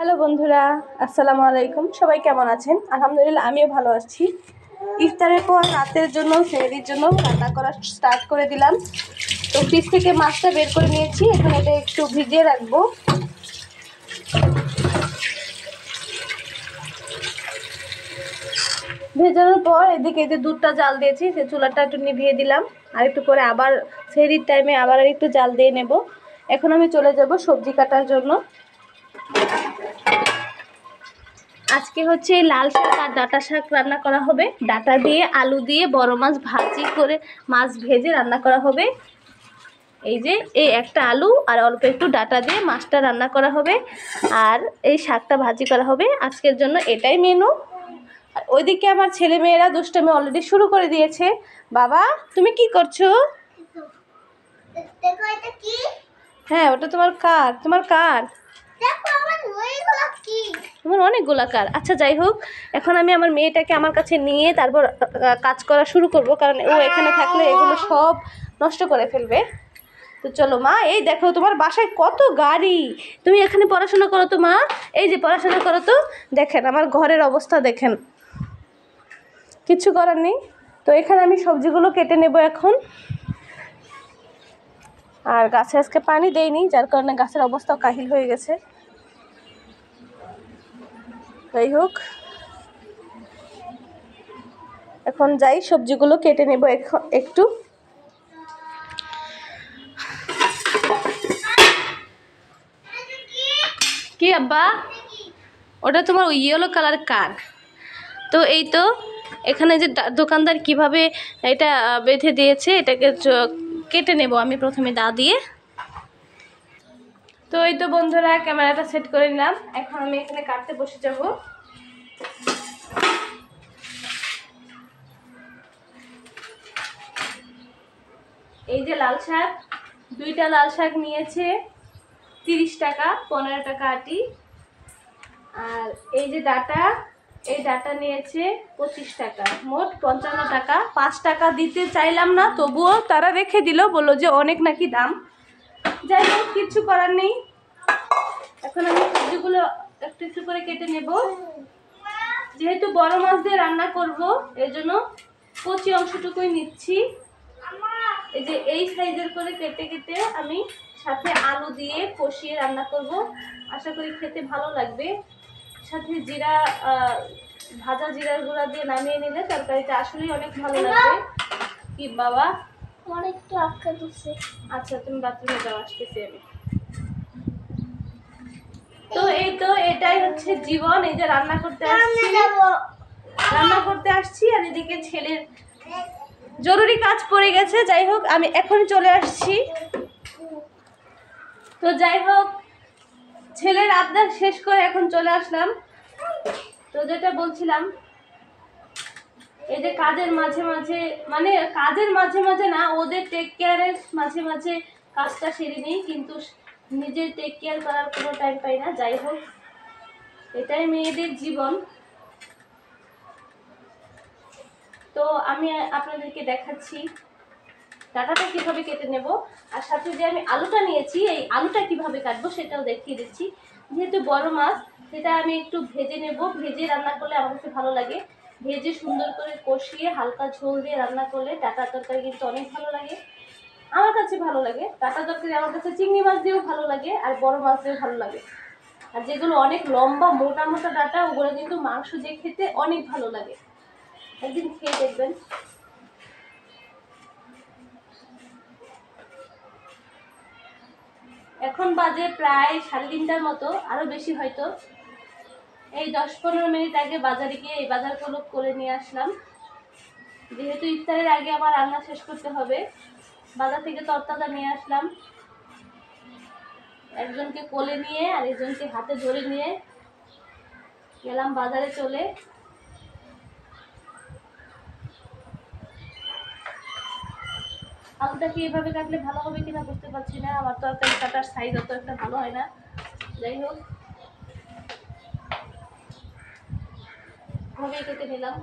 Hello বন্ধুরা, আসসালামু আলাইকুম। সবাই কেমন আছেন? আলহামদুলিল্লাহ, আমিও ভালো আছি। ইফতারের পর রাতের জন্য সেহরির জন্য রান্না করা স্টার্ট করে দিলাম। তো ফ্রিজ থেকে মাছটা বের করে নিয়েছি, এখন এটা একটু ভিজিয়ে রাখবো। ভেজানোর পর এদিকে যে দুধটা জাল দিয়েছি, সে চুলাটা একটু নিভিয়ে দিলাম। আর একটু পরে আবার সেহরির টাইমে আবার একটু জাল দিয়ে নেব। এখন আমি চলে যাব সবজি কাটার জন্য। আজকে হচ্ছে লাল শাক আর ডাঁটা শাক রান্না করা হবে। ডাঁটা দিয়ে আলু দিয়ে বড় মাছ ভাজি করে মাছ ভেজে রান্না করা হবে। এই যে এই একটা আলু আর অল্প একটু ডাঁটা দিয়ে মাছটা রান্না করা হবে, আর এই শাকটা ভাজি করা হবে। আজকের জন্য এটাই মেনু। আর ওইদিকে আমার ছেলে মেয়েরা দুষ্টামি অলরেডি শুরু করে দিয়েছে। বাবা, তুমি কি করছো? হ্যাঁ, ওটা তোমার কার? তোমার কার? তোমার অনেকগুলা কার। আচ্ছা, যাই হোক, এখন আমি আমার মেয়েটাকে আমার কাছে নিয়ে তারপর কাজ করা শুরু করব, কারণ ও এখানে থাকলে এগুলো সব নষ্ট করে ফেলবে। তো চলো মা, এই দেখো তোমার বাসায় কত গাড়ি। তুমি এখানে পড়াশোনা করো তো মা, এই যে পড়াশোনা করো তো। দেখেন আমার ঘরের অবস্থা, দেখেন, কিচ্ছু করার নেই। তো এখানে আমি সবজিগুলো কেটে নেব এখন। আর গাছে আজকে পানি দেয়নি, যার কারণে গাছের অবস্থাও কাহিল হয়ে গেছে। যাই হোক, এখন যাই সবজিগুলো কেটে নেব একটু। কি আব্বা? ওটা তোমার ইয়েলো কালার কার। তো এই তো এখানে যে দোকানদার কিভাবে এটা বেঁধে দিয়েছে, এটাকে কেটে নেব আমি প্রথমে দা দিয়ে। তো এই তো বন্ধুরা, ক্যামেরাটা সেট করে নিলাম। এখন আমি এখানে কাটতে বসে যাব। এই যে লাল শাক, দুইটা লাল শাক নিয়েছে 30 টাকা, 15 টাকা আটি। আর এই যে ডাটা, এই ডাটা নিয়েছে 25 টাকা, মোট 55 টাকা। 5 টাকা দিতে চাইলাম না, তবুও তারা রেখে দিল, বললো যে অনেক নাকি দাম। যাই হোক, কিচ্ছু করার নেই। এখন আমি সবজিগুলো একটু একটু করে কেটে নেব। যেহেতু বড় মাছ দিয়ে রান্না করব, এর জন্য কচি অংশটুকুই নিচ্ছি। এই যে এই সাইজের করে কেটে কেটে আমি সাথে আলু দিয়ে কষিয়ে রান্না করব। আশা করি খেতে ভালো লাগবে। সাথে জিরা, ভাজা জিরার গুঁড়া দিয়ে নামিয়ে নিলে তরকারিটা আসলেই অনেক ভালো লাগবে। কি বাবা, অনেকটা আটকা দিচ্ছে। আচ্ছা, তুমি বাথরুমে যাও, আসতেছি আমি। তো এই তো এটাই হচ্ছে জীবন। এই যে রান্না করতে আসছি আর এদিকে ছেলের জরুরি কাজ পড়ে গেছে। যাই হোক, আমি এখন চলে আসছি। তো যাই হোক, ছেলের আবদার শেষ করে এখন চলে আসলাম। তো যেটা বলছিলাম, এই যে কাজের মাঝে মাঝে, মানে কাজের মাঝে মাঝে না, ওদের টেক কেয়ারের মাঝে মাঝে কাজটা সেরে নিই, কিন্তু নিজের টেক কেয়ার করার কোনো টাইম পাই না। যাই হোক, এটাই মেয়েদের জীবন। তো আমি আপনাদেরকে দেখাচ্ছি ডাটাটা কিভাবে কেটে নেব, আর সাথে যে আমি আলুটা নিয়েছি, এই আলুটা কিভাবে কাটবো সেটাও দেখিয়ে দিচ্ছি। যেহেতু বড় মাছ, সেটা আমি একটু ভেজে নেব। ভেজে রান্না করলে আমার কাছে ভালো লাগে। ভেজে সুন্দর করে কষিয়ে হালকা ঝোল দিয়ে রান্না করলে ডাটা তরকারি কিন্তু অনেক ভালো লাগে। আমার কাছে ভালো লাগে ডাটা তরকারি। আমার কাছে চিংড়ি মাছ দিয়েও ভালো লাগে, আর বড় মাছ দিয়েও ভালো লাগে। আর যেগুলো অনেক লম্বা মোটা মোটা ডাটা, ওগুলো কিন্তু মাংস দিয়ে খেতে অনেক ভালো লাগে। একদিন খেয়ে দেখবেন। এখন বাজে প্রায় 3:30টার মতো, আরো বেশি হয়তো। এই 10-15 মিনিট আগে বাজারে গিয়ে এই বাজারগুলো করে নিয়ে আসলাম। যেহেতু ইফতারের আগে আমার রান্না শেষ করতে হবে, বাজার থেকে তরতাজা নিয়ে আসলাম। একজনকে কোলে নিয়ে আর একজনকে হাতে ধরে নিয়ে গেলাম বাজারে চলে। আলুটা কি এভাবে কাটলে ভালো হবে কিনা বুঝতে পারছি না, আমার তরকারি কাটার সাইজ অত একটা ভালো হয় না। যাই হোক, ভাবে কেটে নিলাম।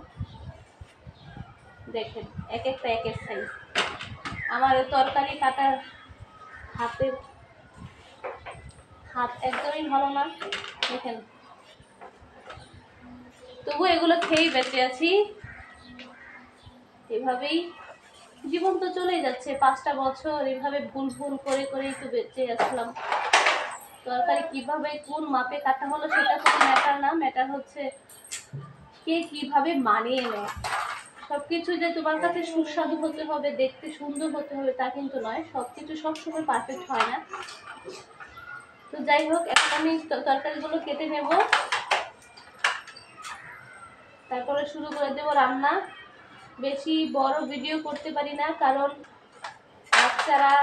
দেখেন, এক একটা এক এক সাইজ। আমার তরকারি কাটার হাত একদমই ভালো না। দেখেন, তবু এগুলো খেয়েই বেঁচে আছি। এভাবেই জীবন তো চলেই যাচ্ছে, 5টা বছর এভাবে ভুল ভুল করে করেই তো বেঁচে আসলাম। তরকারি কিভাবে কোন মাপে কাটা হলো সেটা কোনো ম্যাটার না, ম্যাটার হচ্ছে কে কিভাবে মানিয়ে নেয়। সবকিছু যে তোমার কাছে সুস্বাদু হতে হবে, দেখতে সুন্দর হতে হবে তা কিন্তু নয়, সবকিছু সবসময় পারফেক্ট হয় না। তো যাই হোক, এখন আমি তরকারিগুলো কেটে নেব, তারপরে শুরু করে দেব রান্না। বেশি বড় ভিডিও করতে পারি না, কারণ বাচ্চারা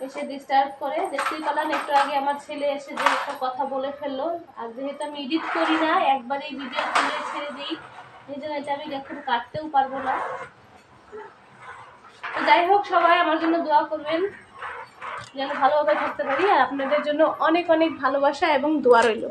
এসে ডিস্টার্ব করে। দেখতেই পেলাম একটু আগে আমার ছেলে এসে যে একটা কথা বলে ফেললো। আর যেহেতু আমি এডিট করি না, একবারেই ভিডিও তুলে ছেড়ে দিই, এই জন্য এটা আমি এখন কাটতেও পারবো না। তো যাই হোক, সবাই আমার জন্য দোয়া করবেন যেন ভালোভাবে থাকতে পারি, আর আপনাদের জন্য অনেক অনেক ভালোবাসা এবং দোয়া রইল।